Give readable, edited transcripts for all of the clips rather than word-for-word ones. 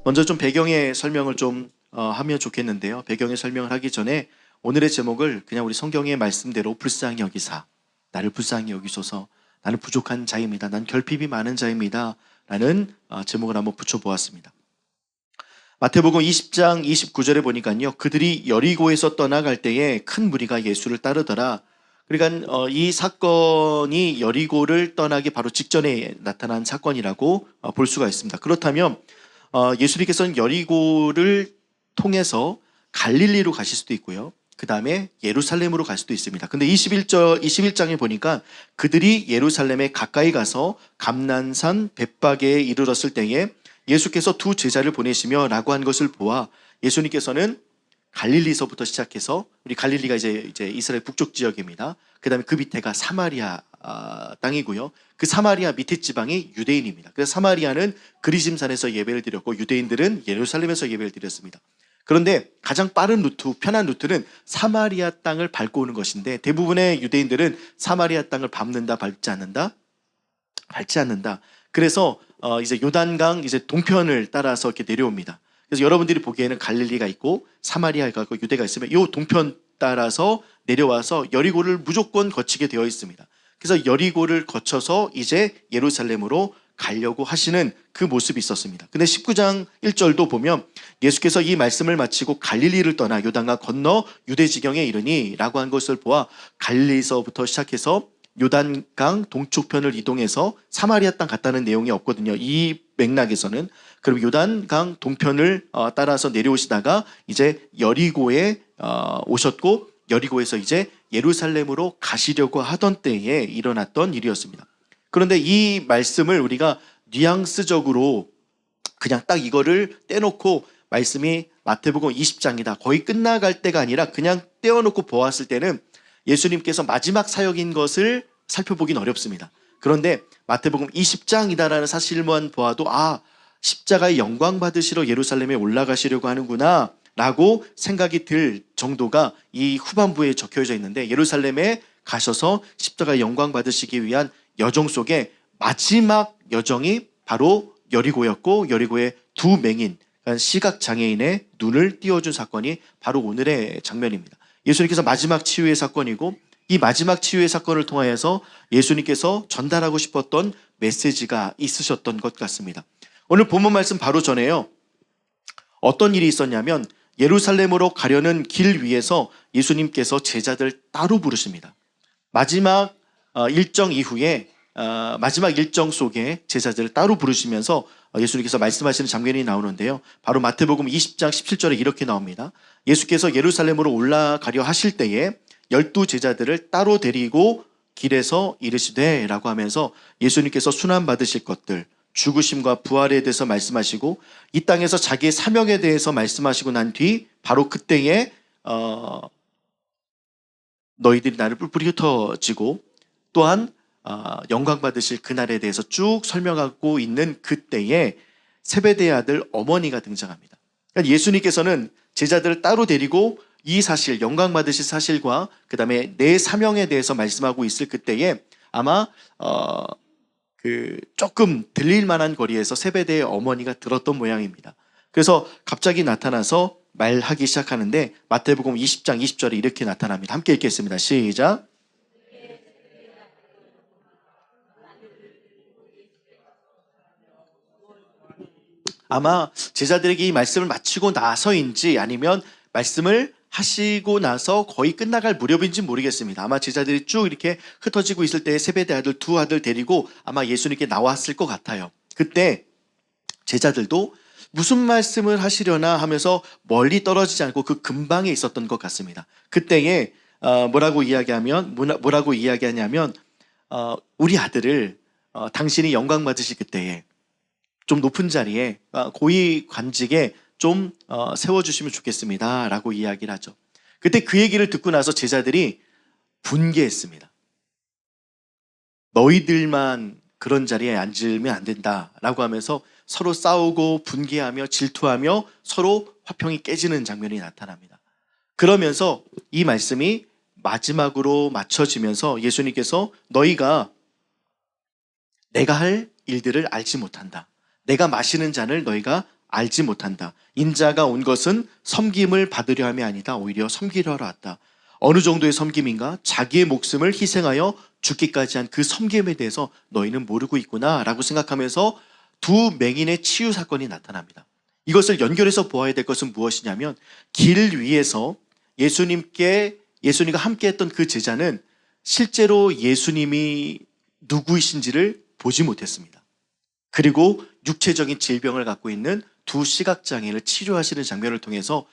먼저 좀 배경의 설명을 좀 하면 좋겠는데요. 배경의 설명을 하기 전에 오늘의 제목을 그냥 우리 성경의 말씀대로 불쌍히 여기사, 나를 불쌍히 여기소서, 나는 부족한 자입니다, 난 결핍이 많은 자입니다 라는 제목을 한번 붙여보았습니다. 마태복음 20장 29절에 보니까요, 그들이 여리고에서 떠나갈 때에 큰 무리가 예수를 따르더라. 그러니까 이 사건이 여리고를 떠나기 바로 직전에 나타난 사건이라고 볼 수가 있습니다. 그렇다면 예수님께서는 여리고를 통해서 갈릴리로 가실 수도 있고요, 그 다음에 예루살렘으로 갈 수도 있습니다. 근데 21장에 보니까 그들이 예루살렘에 가까이 가서 감난산 벳바게에 이르렀을 때에 예수께서 두 제자를 보내시며 라고 한 것을 보아 예수님께서는 갈릴리서부터 시작해서, 우리 갈릴리가 이제 이스라엘 북쪽 지역입니다. 그 다음에 그 밑에가 사마리아 땅이고요. 그 사마리아 밑에 지방이 유대인입니다. 그래서 사마리아는 그리심산에서 예배를 드렸고 유대인들은 예루살렘에서 예배를 드렸습니다. 그런데 가장 빠른 루트, 편한 루트는 사마리아 땅을 밟고 오는 것인데, 대부분의 유대인들은 사마리아 땅을 밟는다, 밟지 않는다? 밟지 않는다. 그래서 이제 요단강 이제 동편을 따라서 이렇게 내려옵니다. 그래서 여러분들이 보기에는 갈릴리가 있고 사마리아가 있고 유대가 있으면 이 동편 따라서 내려와서 여리고를 무조건 거치게 되어 있습니다. 그래서 여리고를 거쳐서 이제 예루살렘으로 가려고 하시는 그 모습이 있었습니다. 근데 19장 1절도 보면 예수께서 이 말씀을 마치고 갈릴리를 떠나 요단강 건너 유대 지경에 이르니 라고 한 것을 보아 갈릴리서부터 시작해서 요단강 동쪽편을 이동해서 사마리아 땅 갔다는 내용이 없거든요, 이 맥락에서는. 그럼 요단강 동편을 따라서 내려오시다가 이제 여리고에 오셨고, 여리고에서 이제 예루살렘으로 가시려고 하던 때에 일어났던 일이었습니다. 그런데 이 말씀을 우리가 뉘앙스적으로 그냥 딱 이거를 떼놓고 말씀이 마태복음 20장이다, 거의 끝나갈 때가 아니라 그냥 떼어놓고 보았을 때는 예수님께서 마지막 사역인 것을 살펴보긴 어렵습니다. 그런데 마태복음 20장이다라는 사실만 보아도 십자가의 영광 받으시러 예루살렘에 올라가시려고 하는구나 라고 생각이 들 정도가 이 후반부에 적혀져 있는데, 예루살렘에 가셔서 십자가의 영광 받으시기 위한 여정 속에 마지막 여정이 바로 여리고였고, 여리고의 두 맹인, 시각장애인의 눈을 띄워준 사건이 바로 오늘의 장면입니다. 예수님께서 마지막 치유의 사건이고, 이 마지막 치유의 사건을 통하여서 예수님께서 전달하고 싶었던 메시지가 있으셨던 것 같습니다. 오늘 본문 말씀 바로 전에요, 어떤 일이 있었냐면 예루살렘으로 가려는 길 위에서 예수님께서 제자들 따로 부르십니다. 마지막 일정 이후에 마지막 일정 속에 제자들을 따로 부르시면서 예수님께서 말씀하시는 장면이 나오는데요, 바로 마태복음 20장 17절에 이렇게 나옵니다. 예수께서 예루살렘으로 올라가려 하실 때에 12 제자들을 따로 데리고 길에서 이르시되 라고 하면서 예수님께서 순환 받으실 것들, 죽으심과 부활에 대해서 말씀하시고 이 땅에서 자기의 사명에 대해서 말씀하시고 난 뒤 바로 그때에 너희들이 나를 뿔뿔이 흩어지고 또한 영광 받으실 그날에 대해서 쭉 설명하고 있는 그때에 세베대의 아들 어머니가 등장합니다. 그러니까 예수님께서는 제자들을 따로 데리고 이 사실, 영광 받으실 사실과 그 다음에 내 사명에 대해서 말씀하고 있을 그때에 아마 조금 들릴 만한 거리에서 세베대의 어머니가 들었던 모양입니다. 그래서 갑자기 나타나서 말하기 시작하는데 마태복음 20장 20절에 이렇게 나타납니다. 함께 읽겠습니다. 시작. 아마 제자들에게 이 말씀을 마치고 나서인지 아니면 말씀을 하시고 나서 거의 끝나갈 무렵인지 모르겠습니다. 아마 제자들이 쭉 이렇게 흩어지고 있을 때 세베대 아들 두 아들 데리고 아마 예수님께 나왔을 것 같아요. 그때 제자들도 무슨 말씀을 하시려나 하면서 멀리 떨어지지 않고 그 근방에 있었던 것 같습니다. 그때에 뭐라고 이야기하냐면 우리 아들을 당신이 영광 받으실 그때에 좀 높은 자리에 고위 관직에 좀 세워주시면 좋겠습니다 라고 이야기를 하죠. 그때 그 얘기를 듣고 나서 제자들이 분개했습니다. 너희들만 그런 자리에 앉으면 안 된다라고 하면서 서로 싸우고 분개하며 질투하며 서로 화평이 깨지는 장면이 나타납니다. 그러면서 이 말씀이 마지막으로 맞춰지면서 예수님께서 너희가 내가 할 일들을 알지 못한다, 내가 마시는 잔을 너희가 알지 못한다. 인자가 온 것은 섬김을 받으려 함이 아니다. 오히려 섬기려 하러 왔다. 어느 정도의 섬김인가? 자기의 목숨을 희생하여 죽기까지 한 그 섬김에 대해서 너희는 모르고 있구나 라고 생각하면서 두 맹인의 치유 사건이 나타납니다. 이것을 연결해서 보아야 될 것은 무엇이냐면 길 위에서 예수님과 함께 했던 그 제자는 실제로 예수님이 누구이신지를 보지 못했습니다. 그리고 육체적인 질병을 갖고 있는 두 시각장애인을 치료하시는 장면을 통해서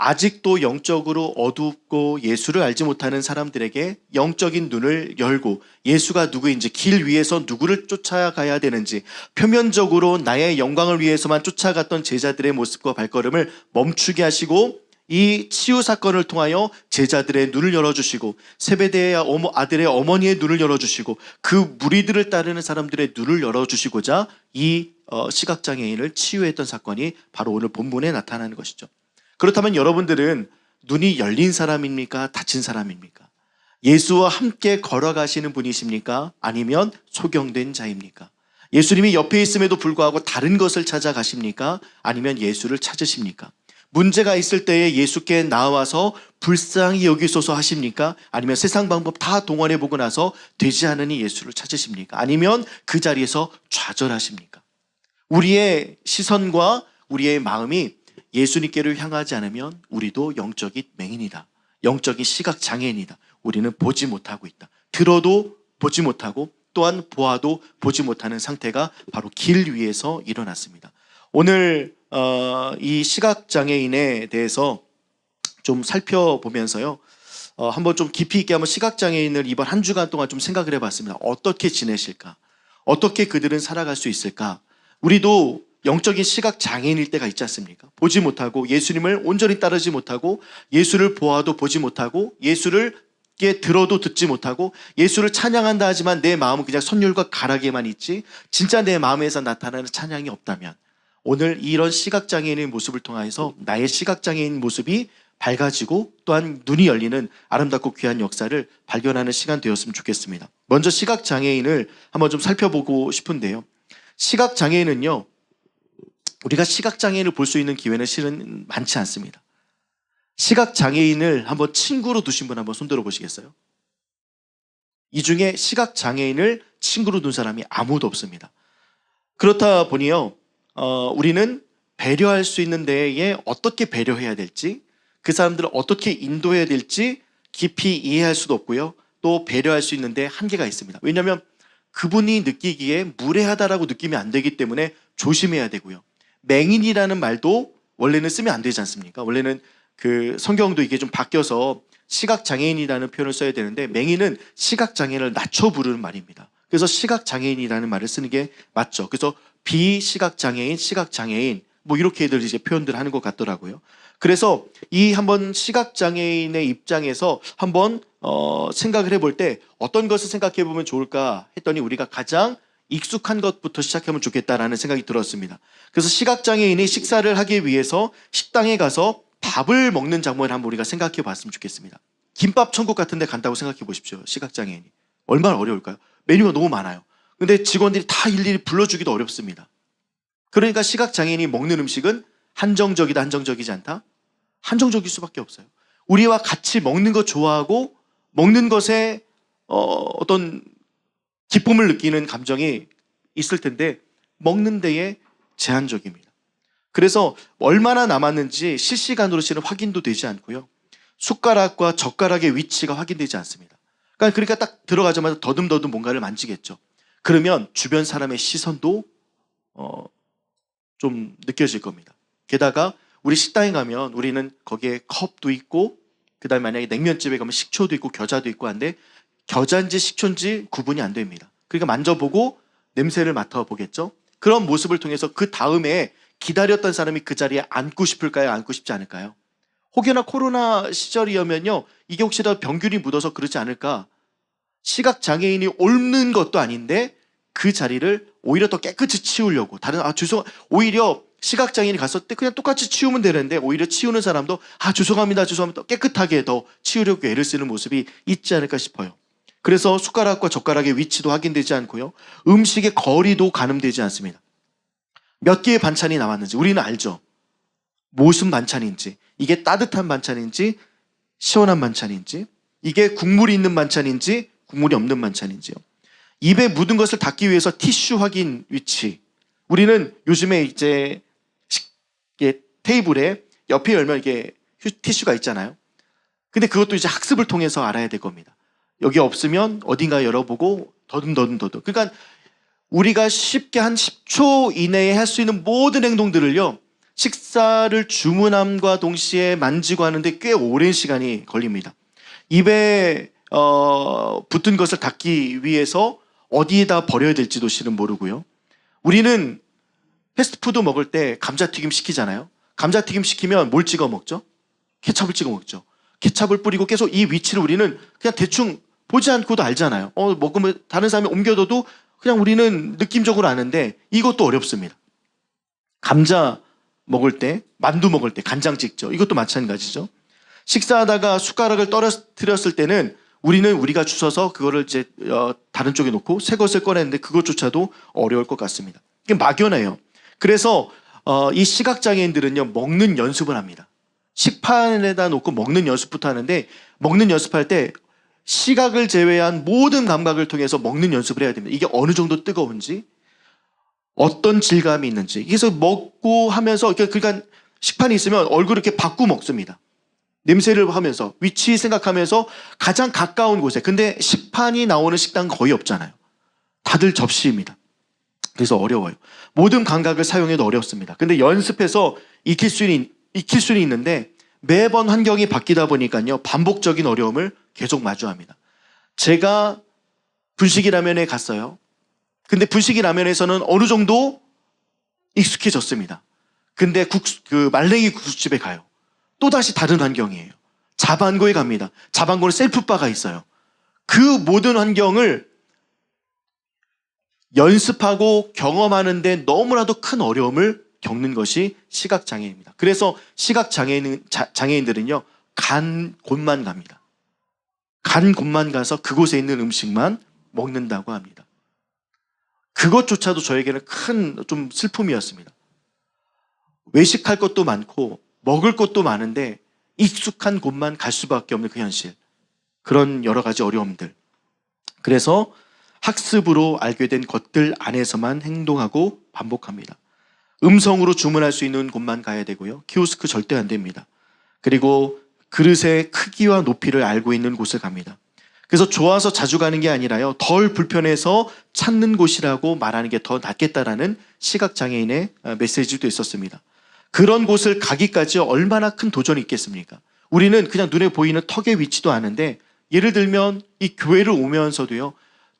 아직도 영적으로 어둡고 예수를 알지 못하는 사람들에게 영적인 눈을 열고 예수가 누구인지, 길 위에서 누구를 쫓아가야 되는지, 표면적으로 나의 영광을 위해서만 쫓아갔던 제자들의 모습과 발걸음을 멈추게 하시고 이 치유 사건을 통하여 제자들의 눈을 열어주시고 세베대의 아들의 어머니의 눈을 열어주시고 그 무리들을 따르는 사람들의 눈을 열어주시고자 이 시각장애인을 치유했던 사건이 바로 오늘 본문에 나타나는 것이죠. 그렇다면 여러분들은 눈이 열린 사람입니까? 닫힌 사람입니까? 예수와 함께 걸어가시는 분이십니까? 아니면 소경된 자입니까? 예수님이 옆에 있음에도 불구하고 다른 것을 찾아가십니까? 아니면 예수를 찾으십니까? 문제가 있을 때에 예수께 나와서 불쌍히 여기소서 하십니까? 아니면 세상 방법 다 동원해보고 나서 되지 않으니 예수를 찾으십니까? 아니면 그 자리에서 좌절하십니까? 우리의 시선과 우리의 마음이 예수님께로 향하지 않으면 우리도 영적인 맹인이다. 영적인 시각장애인이다. 우리는 보지 못하고 있다. 들어도 보지 못하고 또한 보아도 보지 못하는 상태가 바로 길 위에서 일어났습니다. 오늘 이 시각장애인에 대해서 좀 살펴보면서요. 한번 좀 깊이 있게 한번 시각장애인을 이번 한 주간 동안 좀 생각을 해봤습니다. 어떻게 지내실까? 어떻게 그들은 살아갈 수 있을까? 우리도 영적인 시각장애인일 때가 있지 않습니까? 보지 못하고 예수님을 온전히 따르지 못하고 예수를 보아도 보지 못하고 예수를 들어도 듣지 못하고 예수를 찬양한다 하지만 내 마음은 그냥 선율과 가락에만 있지 진짜 내 마음에서 나타나는 찬양이 없다면 오늘 이런 시각장애인의 모습을 통해서 나의 시각장애인 모습이 밝아지고 또한 눈이 열리는 아름답고 귀한 역사를 발견하는 시간 되었으면 좋겠습니다. 먼저 시각장애인을 한번 좀 살펴보고 싶은데요. 시각장애인은요, 우리가 시각장애인을 볼 수 있는 기회는 실은 많지 않습니다. 시각장애인을 한번 친구로 두신 분 한번 손들어 보시겠어요? 이 중에 시각장애인을 친구로 둔 사람이 아무도 없습니다. 그렇다 보니요, 우리는 배려할 수 있는 데에 어떻게 배려해야 될지, 그 사람들을 어떻게 인도해야 될지 깊이 이해할 수도 없고요. 또 배려할 수 있는 데 한계가 있습니다. 왜냐하면 그분이 느끼기에 무례하다라고 느끼면 안 되기 때문에 조심해야 되고요. 맹인이라는 말도 원래는 쓰면 안 되지 않습니까? 원래는 그 성경도 이게 좀 바뀌어서 시각장애인이라는 표현을 써야 되는데 맹인은 시각장애인을 낮춰 부르는 말입니다. 그래서 시각장애인이라는 말을 쓰는 게 맞죠. 그래서 비시각장애인, 시각장애인 뭐 이렇게들 이제 표현들 하는 것 같더라고요. 그래서 이 한번 시각장애인의 입장에서 한번 생각을 해볼 때 어떤 것을 생각해 보면 좋을까 했더니 우리가 가장 익숙한 것부터 시작하면 좋겠다라는 생각이 들었습니다. 그래서 시각장애인이 식사를 하기 위해서 식당에 가서 밥을 먹는 장면을 한번 우리가 생각해 봤으면 좋겠습니다. 김밥 천국 같은 데 간다고 생각해 보십시오. 시각장애인이. 얼마나 어려울까요? 메뉴가 너무 많아요. 근데 직원들이 다 일일이 불러주기도 어렵습니다. 그러니까 시각장애인이 먹는 음식은 한정적이다, 한정적이지 않다? 한정적일 수밖에 없어요. 우리와 같이 먹는 거 좋아하고 먹는 것에 어떤 기쁨을 느끼는 감정이 있을 텐데 먹는 데에 제한적입니다. 그래서 얼마나 남았는지 실시간으로 실은 확인도 되지 않고요. 숟가락과 젓가락의 위치가 확인되지 않습니다. 그러니까 딱 들어가자마자 더듬더듬 뭔가를 만지겠죠. 그러면 주변 사람의 시선도 좀 느껴질 겁니다. 게다가 우리 식당에 가면 우리는 거기에 컵도 있고 그다음에 만약에 냉면집에 가면 식초도 있고 겨자도 있고 한데 겨자인지 식초인지 구분이 안 됩니다. 그러니까 만져보고 냄새를 맡아보겠죠. 그런 모습을 통해서 그 다음에 기다렸던 사람이 그 자리에 앉고 싶을까요? 앉고 싶지 않을까요? 혹여나 코로나 시절이면요, 이게 혹시라도 병균이 묻어서 그러지 않을까? 시각장애인이 옮는 것도 아닌데 그 자리를 오히려 더 깨끗이 치우려고 오히려 시각장애인이 갔을 때 그냥 똑같이 치우면 되는데 오히려 치우는 사람도 죄송합니다 깨끗하게 더 치우려고 애를 쓰는 모습이 있지 않을까 싶어요. 그래서 숟가락과 젓가락의 위치도 확인되지 않고요. 음식의 거리도 가늠되지 않습니다. 몇 개의 반찬이 나왔는지 우리는 알죠. 무슨 반찬인지, 이게 따뜻한 반찬인지 시원한 반찬인지, 이게 국물이 있는 반찬인지 국물이 없는 반찬인지요. 입에 묻은 것을 닦기 위해서 티슈 확인 위치. 우리는 요즘에 이제 테이블에 옆에 열면 이게 티슈가 있잖아요. 근데 그것도 이제 학습을 통해서 알아야 될 겁니다. 여기 없으면 어딘가 열어보고 더듬. 그러니까 우리가 쉽게 한 10초 이내에 할 수 있는 모든 행동들을요, 식사를 주문함과 동시에 만지고 하는데 꽤 오랜 시간이 걸립니다. 입에 붙은 것을 닦기 위해서 어디에다 버려야 될지도 실은 모르고요. 우리는 패스트푸드 먹을 때 감자튀김 시키잖아요. 감자튀김 시키면 뭘 찍어 먹죠? 케찹을 찍어 먹죠. 케찹을 뿌리고 계속 이 위치를 우리는 그냥 대충 보지 않고도 알잖아요. 먹으면 다른 사람이 옮겨둬도 그냥 우리는 느낌적으로 아는데 이것도 어렵습니다. 감자 먹을 때, 만두 먹을 때 간장 찍죠. 이것도 마찬가지죠. 식사하다가 숟가락을 떨어뜨렸을 때는 우리는 우리가 주워서 그거를 이제 다른 쪽에 놓고 새 것을 꺼내는데 그것조차도 어려울 것 같습니다. 이게 막연해요. 그래서 이 시각장애인들은요, 먹는 연습을 합니다. 식판에다 놓고 먹는 연습부터 하는데, 먹는 연습할 때 시각을 제외한 모든 감각을 통해서 먹는 연습을 해야 됩니다. 이게 어느 정도 뜨거운지, 어떤 질감이 있는지. 그래서 먹고 하면서, 그러니까 식판이 있으면 얼굴을 이렇게 바꾸고 먹습니다. 냄새를 하면서, 위치 생각하면서 가장 가까운 곳에. 근데 식판이 나오는 식당 거의 없잖아요. 다들 접시입니다. 그래서 어려워요. 모든 감각을 사용해도 어렵습니다. 근데 연습해서 익힐 수는 있는데 매번 환경이 바뀌다 보니까요, 반복적인 어려움을 계속 마주합니다. 제가 분식이 라면에 갔어요. 근데 분식이 라면에서는 어느 정도 익숙해졌습니다. 근데 말랭이 국수집에 가요. 또다시 다른 환경이에요. 자반고에 갑니다. 자반고는 셀프바가 있어요. 그 모든 환경을 연습하고 경험하는데 너무나도 큰 어려움을 겪는 것이 시각장애입니다. 그래서 시각장애인들은요, 간 곳만 갑니다. 간 곳만 가서 그곳에 있는 음식만 먹는다고 합니다. 그것조차도 저에게는 큰 좀 슬픔이었습니다. 외식할 것도 많고 먹을 것도 많은데 익숙한 곳만 갈 수밖에 없는 그 현실. 그런 여러 가지 어려움들. 그래서 학습으로 알게 된 것들 안에서만 행동하고 반복합니다. 음성으로 주문할 수 있는 곳만 가야 되고요. 키오스크 절대 안 됩니다. 그리고 그릇의 크기와 높이를 알고 있는 곳을 갑니다. 그래서 좋아서 자주 가는 게 아니라요, 덜 불편해서 찾는 곳이라고 말하는 게 더 낫겠다라는 시각장애인의 메시지도 있었습니다. 그런 곳을 가기까지 얼마나 큰 도전이 있겠습니까? 우리는 그냥 눈에 보이는 턱의 위치도 아는데, 예를 들면 이 교회를 오면서도요,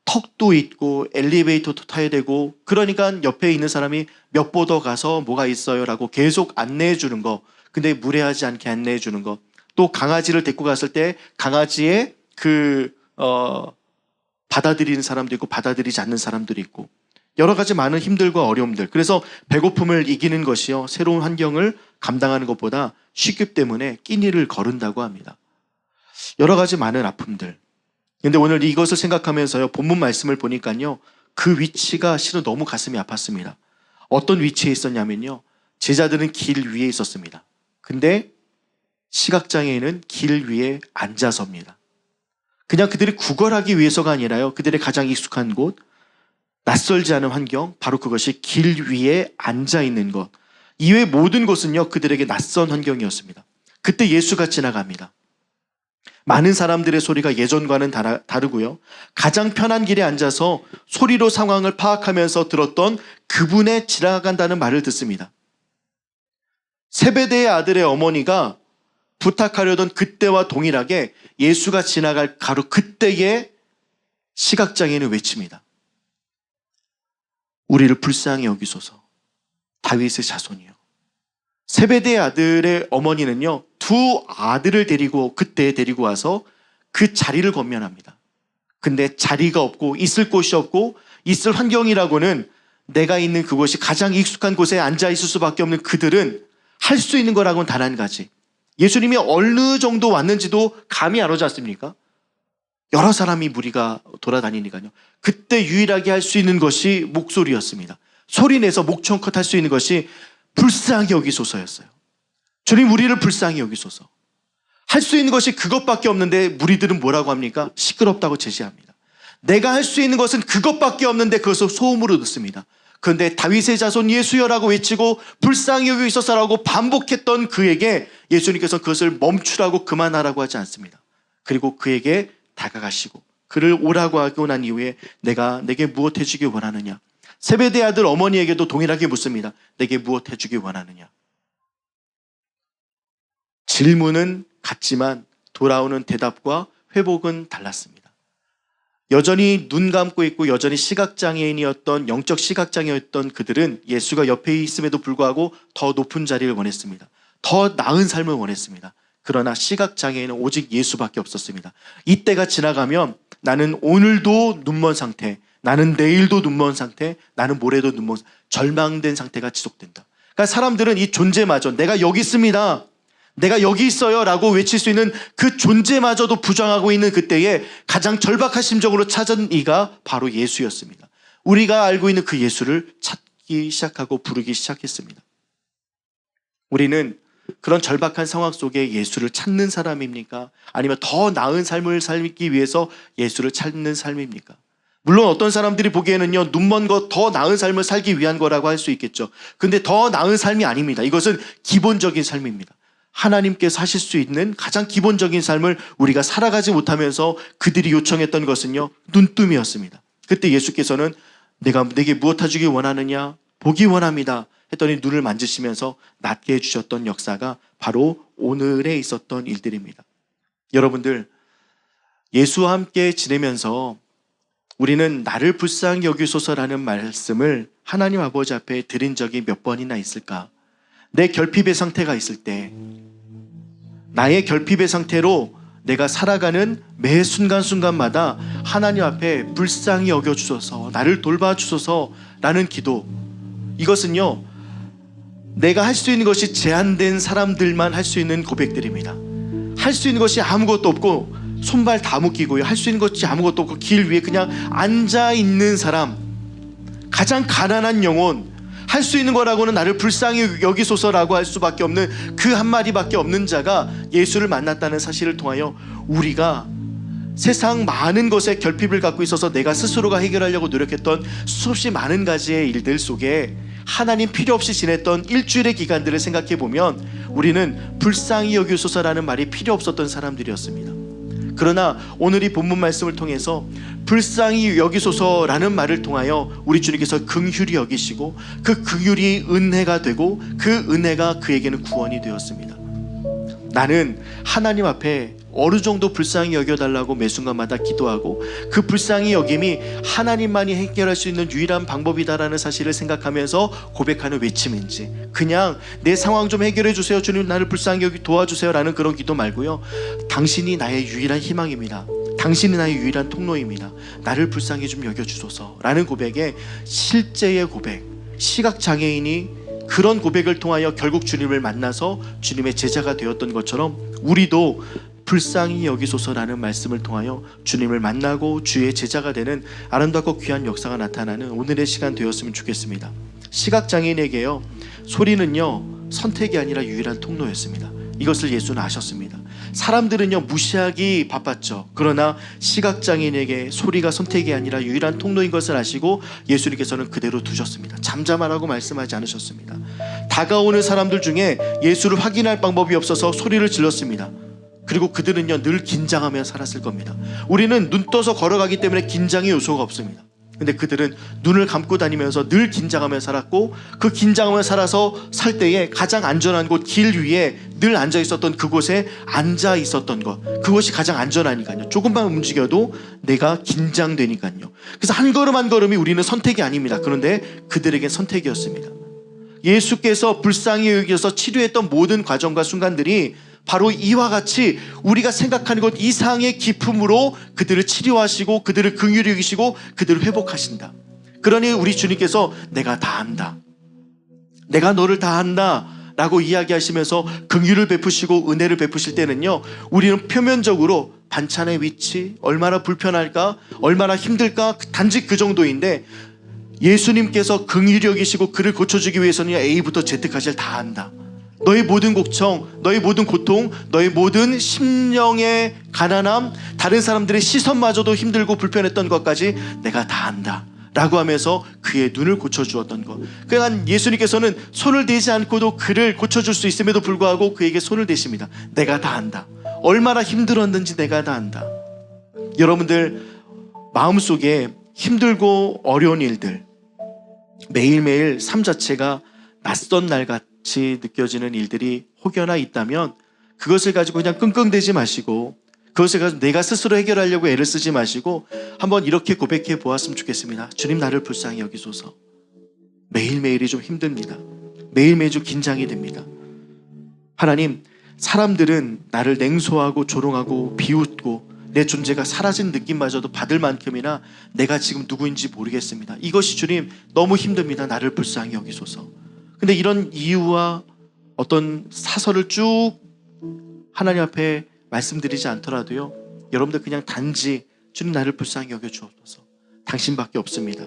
턱도 있고 엘리베이터도 타야 되고, 그러니까 옆에 있는 사람이 몇 보 더 가서 뭐가 있어요 라고 계속 안내해 주는 거, 근데 무례하지 않게 안내해 주는 거, 또 강아지를 데리고 갔을 때 강아지의 받아들이는 사람도 있고 받아들이지 않는 사람들이 있고, 여러 가지 많은 힘들과 어려움들. 그래서 배고픔을 이기는 것이요, 새로운 환경을 감당하는 것보다 쉽기 때문에 끼니를 거른다고 합니다. 여러 가지 많은 아픔들. 근데 오늘 이것을 생각하면서요, 본문 말씀을 보니까요, 그 위치가 실은 너무 가슴이 아팠습니다. 어떤 위치에 있었냐면요, 제자들은 길 위에 있었습니다. 근데 시각장애인은 길 위에 앉아섭니다. 그냥 그들이 구걸하기 위해서가 아니라요, 그들의 가장 익숙한 곳, 낯설지 않은 환경, 바로 그것이 길 위에 앉아있는 것. 이외의 모든 곳은요, 그들에게 낯선 환경이었습니다. 그때 예수가 지나갑니다. 많은 사람들의 소리가 예전과는 다르고요, 가장 편한 길에 앉아서 소리로 상황을 파악하면서 들었던 그분의 지나간다는 말을 듣습니다. 세베대의 아들의 어머니가 부탁하려던 그때와 동일하게 예수가 지나갈 바로 그때에 시각장애인은 외칩니다. 우리를 불쌍히 여기소서, 다윗의 자손이요. 세베대의 아들의 어머니는요, 두 아들을 그때 데리고 와서 그 자리를 건면합니다. 근데 자리가 없고 있을 곳이 없고, 있을 환경이라고는 내가 있는 그곳이 가장 익숙한 곳에 앉아 있을 수밖에 없는 그들은 할 수 있는 거라고는 단 한 가지. 예수님이 어느 정도 왔는지도 감이 안 오지 않습니까? 여러 사람이 무리가 돌아다니니까요. 그때 유일하게 할 수 있는 것이 목소리였습니다. 소리내서 목청껏 할 수 있는 것이 불쌍히 여기소서였어요. 주님, 우리를 불쌍히 여기소서. 할 수 있는 것이 그것밖에 없는데 무리들은 뭐라고 합니까? 시끄럽다고 제지합니다. 내가 할 수 있는 것은 그것밖에 없는데 그것을 소음으로 듣습니다. 그런데 다윗의 자손 예수여라고 외치고 불쌍히 여기소서라고 반복했던 그에게 예수님께서 그것을 멈추라고 그만하라고 하지 않습니다. 그리고 그에게 다가가시고 그를 오라고 하고 난 이후에 내가 내게 무엇 해주기 원하느냐? 세베대 아들 어머니에게도 동일하게 묻습니다. 내게 무엇 해주기 원하느냐? 질문은 같지만 돌아오는 대답과 회복은 달랐습니다. 여전히 눈 감고 있고 여전히 시각장애인이었던, 영적 시각장애였던 그들은 예수가 옆에 있음에도 불구하고 더 높은 자리를 원했습니다. 더 나은 삶을 원했습니다. 그러나 시각장애인은 오직 예수밖에 없었습니다. 이때가 지나가면 나는 오늘도 눈먼 상태, 나는 내일도 눈먼 상태, 나는 모레도 눈먼 상태, 절망된 상태가 지속된다. 그러니까 사람들은 이 존재마저 내가 여기 있습니다, 내가 여기 있어요 라고 외칠 수 있는 그 존재마저도 부정하고 있는 그때에 가장 절박한 심정으로 찾은 이가 바로 예수였습니다. 우리가 알고 있는 그 예수를 찾기 시작하고 부르기 시작했습니다. 우리는 그런 절박한 상황 속에 예수를 찾는 사람입니까? 아니면 더 나은 삶을 살기 위해서 예수를 찾는 삶입니까? 물론 어떤 사람들이 보기에는요, 눈먼 것, 더 나은 삶을 살기 위한 거라고 할 수 있겠죠. 근데 더 나은 삶이 아닙니다. 이것은 기본적인 삶입니다. 하나님께서 하실 수 있는 가장 기본적인 삶을 우리가 살아가지 못하면서 그들이 요청했던 것은요, 눈뜸이었습니다. 그때 예수께서는 내게 무엇 해주기 원하느냐? 보기 원합니다 했더니 눈을 만지시면서 낫게 해주셨던 역사가 바로 오늘에 있었던 일들입니다. 여러분들, 예수와 함께 지내면서 우리는 나를 불쌍히 여기소서라는 말씀을 하나님 아버지 앞에 드린 적이 몇 번이나 있을까? 내 결핍의 상태가 있을 때, 나의 결핍의 상태로 내가 살아가는 매 순간순간마다 하나님 앞에 불쌍히 여겨주소서, 나를 돌봐주소서라는 기도, 이것은요, 내가 할 수 있는 것이 제한된 사람들만 할 수 있는 고백들입니다. 할 수 있는 것이 아무것도 없고 손발 다 묶이고요, 할 수 있는 것이 아무것도 없고 길 위에 그냥 앉아있는 사람, 가장 가난한 영혼, 할 수 있는 거라고는 나를 불쌍히 여기소서라고 할 수밖에 없는 그 한마디밖에 없는 자가 예수를 만났다는 사실을 통하여 우리가 세상 많은 것에 결핍을 갖고 있어서 내가 스스로가 해결하려고 노력했던 수없이 많은 가지의 일들 속에 하나님 필요 없이 지냈던 일주일의 기간들을 생각해 보면 우리는 불쌍히 여기소서라는 말이 필요 없었던 사람들이었습니다. 그러나 오늘 이 본문 말씀을 통해서 불쌍히 여기소서라는 말을 통하여 우리 주님께서 긍휼히 여기시고 그 긍휼이 은혜가 되고 그 은혜가 그에게는 구원이 되었습니다. 나는 하나님 앞에 어느 정도 불쌍히 여겨달라고 매 순간마다 기도하고 그 불쌍히 여김이 하나님만이 해결할 수 있는 유일한 방법이다라는 사실을 생각하면서 고백하는 외침인지, 그냥 내 상황 좀 해결해 주세요, 주님 나를 불쌍히 여기 도와주세요 라는 그런 기도 말고요, 당신이 나의 유일한 희망입니다, 당신이 나의 유일한 통로입니다, 나를 불쌍히 좀 여겨주소서 라는 고백에 실제의 고백, 시각장애인이 그런 고백을 통하여 결국 주님을 만나서 주님의 제자가 되었던 것처럼 우리도 불쌍히 여기소서라는 말씀을 통하여 주님을 만나고 주의 제자가 되는 아름답고 귀한 역사가 나타나는 오늘의 시간 되었으면 좋겠습니다. 시각장애인에게요, 소리는요 선택이 아니라 유일한 통로였습니다. 이것을 예수는 아셨습니다. 사람들은요 무시하기 바빴죠. 그러나 시각장애인에게 소리가 선택이 아니라 유일한 통로인 것을 아시고 예수님께서는 그대로 두셨습니다. 잠잠하라고 말씀하지 않으셨습니다. 다가오는 사람들 중에 예수를 확인할 방법이 없어서 소리를 질렀습니다. 그리고 그들은요 늘 긴장하며 살았을 겁니다. 우리는 눈 떠서 걸어가기 때문에 긴장의 요소가 없습니다. 근데 그들은 눈을 감고 다니면서 늘 긴장하며 살았고, 그 긴장하며 살아서 살 때에 가장 안전한 곳, 길 위에 늘 앉아 있었던 그곳에 앉아 있었던 것, 그것이 가장 안전하니까요. 조금만 움직여도 내가 긴장되니까요. 그래서 한 걸음 한 걸음이 우리는 선택이 아닙니다. 그런데 그들에겐 선택이었습니다. 예수께서 불쌍히 여기셔서 치료했던 모든 과정과 순간들이 바로 이와 같이 우리가 생각하는 것 이상의 기품으로 그들을 치료하시고 그들을 긍휼히 여기시고 그들을 회복하신다. 그러니 우리 주님께서 내가 다 안다, 내가 너를 다 안다 라고 이야기하시면서 긍휼을 베푸시고 은혜를 베푸실 때는요, 우리는 표면적으로 반찬의 위치, 얼마나 불편할까, 얼마나 힘들까, 단지 그 정도인데 예수님께서 긍휼히 여기시고 그를 고쳐주기 위해서는 A부터 Z까지를 다 한다. 너의 모든 걱정, 너의 모든 고통, 너의 모든 심령의 가난함, 다른 사람들의 시선마저도 힘들고 불편했던 것까지 내가 다 한다 라고 하면서 그의 눈을 고쳐주었던 것. 그러니까 예수님께서는 손을 대지 않고도 그를 고쳐줄 수 있음에도 불구하고 그에게 손을 대십니다. 내가 다 한다. 얼마나 힘들었는지 내가 다 한다. 여러분들 마음속에 힘들고 어려운 일들, 매일매일 삶 자체가 낯선 날같이 느껴지는 일들이 혹여나 있다면 그것을 가지고 그냥 끙끙대지 마시고, 그것을 가지고 내가 스스로 해결하려고 애를 쓰지 마시고 한번 이렇게 고백해 보았으면 좋겠습니다. 주님, 나를 불쌍히 여기소서. 매일매일이 좀 힘듭니다. 매일매일 좀 긴장이 됩니다. 하나님, 사람들은 나를 냉소하고 조롱하고 비웃고 내 존재가 사라진 느낌마저도 받을 만큼이나 내가 지금 누구인지 모르겠습니다. 이것이 주님 너무 힘듭니다. 나를 불쌍히 여기소서. 근데 이런 이유와 어떤 사설을 쭉 하나님 앞에 말씀드리지 않더라도요, 여러분들 그냥 단지 주님, 나를 불쌍히 여겨주옵소서. 당신밖에 없습니다.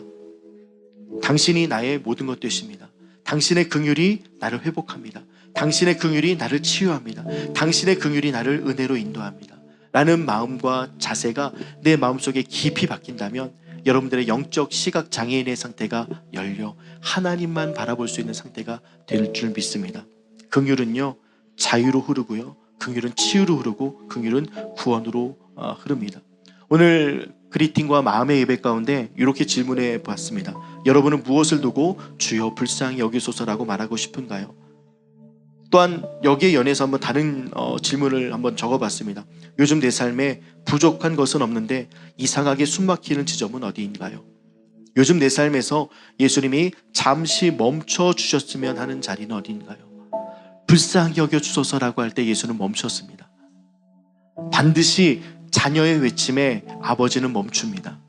당신이 나의 모든 것 되십니다. 당신의 긍휼이 나를 회복합니다. 당신의 긍휼이 나를 치유합니다. 당신의 긍휼이 나를 은혜로 인도합니다 라는 마음과 자세가 내 마음속에 깊이 바뀐다면 여러분들의 영적 시각 장애인의 상태가 열려 하나님만 바라볼 수 있는 상태가 될 줄 믿습니다. 긍휼은요, 자유로 흐르고요, 긍휼은 치유로 흐르고 긍휼은 구원으로 흐릅니다. 오늘 그리팅과 마음의 예배 가운데 이렇게 질문해 보았습니다. 여러분은 무엇을 두고 주여 불쌍히 여기소서라고 말하고 싶은가요? 또한 여기에 연해서 한번 다른 질문을 한번 적어봤습니다. 요즘 내 삶에 부족한 것은 없는데 이상하게 숨막히는 지점은 어디인가요? 요즘 내 삶에서 예수님이 잠시 멈춰 주셨으면 하는 자리는 어디인가요? 불쌍히 여겨주소서라고 할 때 예수는 멈췄습니다. 반드시 자녀의 외침에 아버지는 멈춥니다.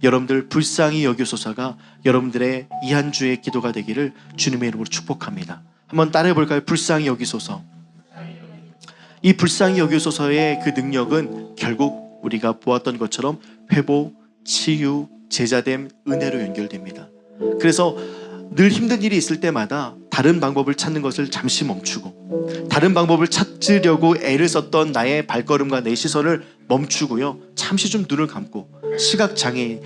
여러분들 불쌍히 여겨소서가 여러분들의 이 한 주의 기도가 되기를 주님의 이름으로 축복합니다. 한번 따라해 볼까요? 불쌍히 여기소서. 이 불쌍히 여기소서의 그 능력은 결국 우리가 보았던 것처럼 회복, 치유, 제자됨, 은혜로 연결됩니다. 그래서 늘 힘든 일이 있을 때마다 다른 방법을 찾는 것을 잠시 멈추고, 다른 방법을 찾으려고 애를 썼던 나의 발걸음과 내 시선을 멈추고요, 잠시 좀 눈을 감고, 시각장애인,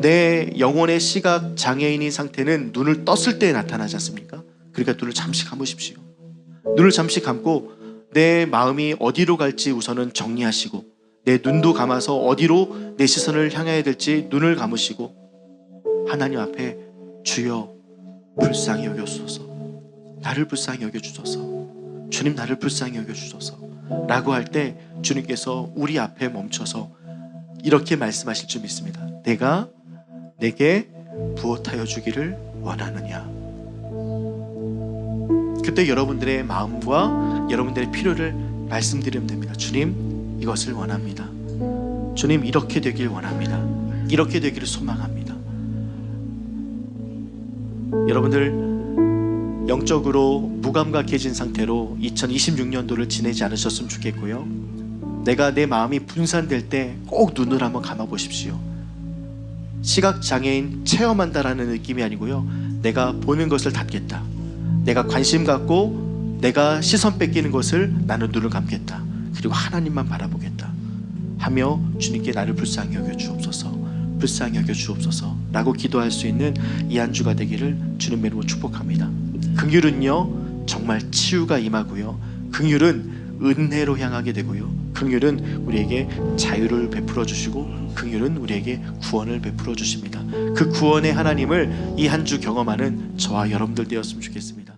내 영혼의 시각장애인의 상태는 눈을 떴을 때 나타나지 않습니까? 그러니까 눈을 잠시 감으십시오. 눈을 잠시 감고 내 마음이 어디로 갈지 우선은 정리하시고, 내 눈도 감아서 어디로 내 시선을 향해야 될지 눈을 감으시고 하나님 앞에 주여 불쌍히 여겨주소서, 나를 불쌍히 여겨주소서, 주님 나를 불쌍히 여겨주소서 라고 할 때 주님께서 우리 앞에 멈춰서 이렇게 말씀하실 줄 믿습니다. 내가 내게 부어타여 주기를 원하느냐. 그때 여러분들의 마음과 여러분들의 필요를 말씀드리면 됩니다. 주님, 이것을 원합니다. 주님, 이렇게 되길 원합니다. 이렇게 되기를 소망합니다. 여러분들 영적으로 무감각해진 상태로 2026년도를 지내지 않으셨으면 좋겠고요, 내가 내 마음이 분산될 때 꼭 눈을 한번 감아 보십시오. 시각장애인 체험한다라는 느낌이 아니고요, 내가 보는 것을 닫겠다, 내가 관심 갖고 내가 시선 뺏기는 것을 나는 눈을 감겠다, 그리고 하나님만 바라보겠다 하며 주님께 나를 불쌍히 여겨 주옵소서, 불쌍히 여겨 주옵소서 라고 기도할 수 있는 이 한 주가 되기를 주님의 이름으로 축복합니다. 긍휼은요 정말 치유가 임하고요, 긍휼은 은혜로 향하게 되고요, 긍휼은 우리에게 자유를 베풀어 주시고 긍휼은 우리에게 구원을 베풀어 주십니다. 그 구원의 하나님을 이 한 주 경험하는 저와 여러분들 되었으면 좋겠습니다.